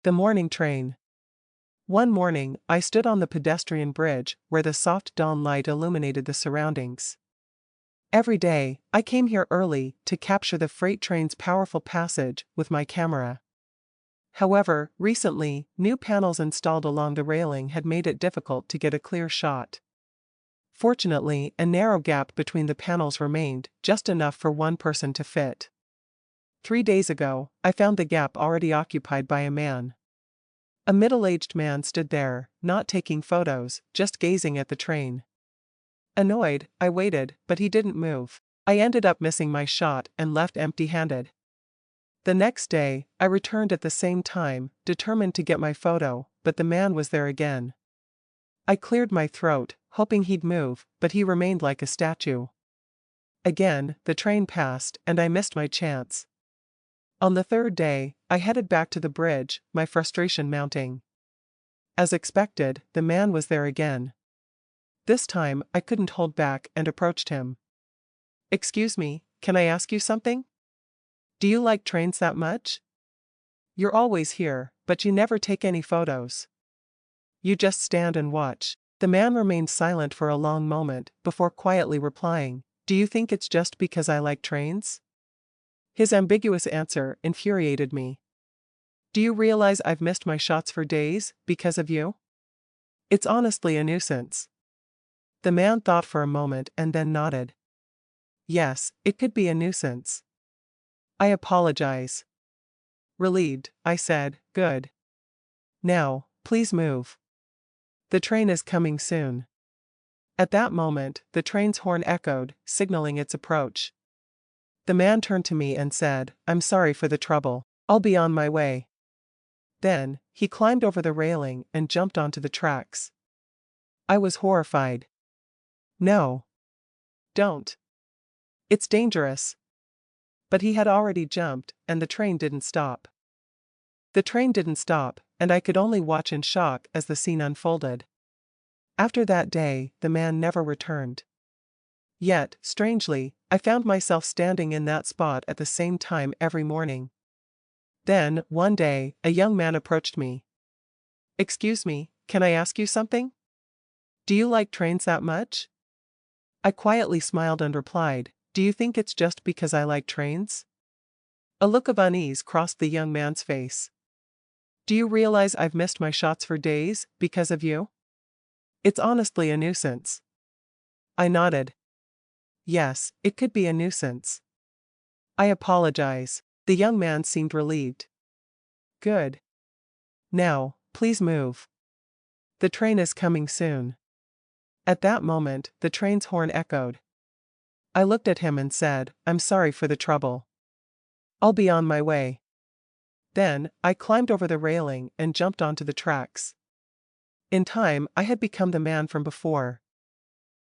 The morning train. One morning, I stood on the pedestrian bridge where the soft dawn light illuminated the surroundings. Every day, I came here early to capture the freight train's powerful passage with my camera. However, recently, new panels installed along the railing had made it difficult to get a clear shot. Fortunately, a narrow gap between the panels remained, just enough for one person to fit. 3 days ago, I found the gap already occupied by a man. A middle-aged man stood there, not taking photos, just gazing at the train. Annoyed, I waited, but he didn't move. I ended up missing my shot and left empty-handed. The next day, I returned at the same time, determined to get my photo, but the man was there again. I cleared my throat, hoping he'd move, but he remained like a statue. Again, the train passed, and I missed my chance. On the third day, I headed back to the bridge, my frustration mounting. As expected, the man was there again. This time, I couldn't hold back and approached him. "Excuse me, can I ask you something? Do you like trains that much? You're always here, but you never take any photos. You just stand and watch." The man remained silent for a long moment before quietly replying, "Do you think it's just because I like trains?" His ambiguous answer infuriated me. "Do you realize I've missed my shots for days because of you? It's honestly a nuisance." The man thought for a moment and then nodded. "Yes, it could be a nuisance. I apologize." Relieved, I said, "Good. Now, please move. The train is coming soon." At that moment, the train's horn echoed, signaling its approach. The man turned to me and said, "I'm sorry for the trouble. I'll be on my way." Then, he climbed over the railing and jumped onto the tracks. I was horrified. "No. Don't. It's dangerous." But he had already jumped, and the train didn't stop. The train didn't stop, and I could only watch in shock as the scene unfolded. After that day, the man never returned. Yet, strangely, I found myself standing in that spot at the same time every morning. Then, one day, a young man approached me. "Excuse me, can I ask you something? Do you like trains that much?" I quietly smiled and replied, "Do you think it's just because I like trains?" A look of unease crossed the young man's face. "Do you realize I've missed my shots for days because of you? It's honestly a nuisance." I nodded. "Yes, it could be a nuisance. I apologize." The young man seemed relieved. "Good. Now, please move. The train is coming soon." At that moment, the train's horn echoed. I looked at him and said, "I'm sorry for the trouble. I'll be on my way." Then, I climbed over the railing and jumped onto the tracks. In time, I had become the man from before.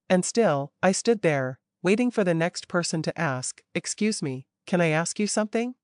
And still, I stood there, waiting for the next person to ask, "Excuse me, can I ask you something?"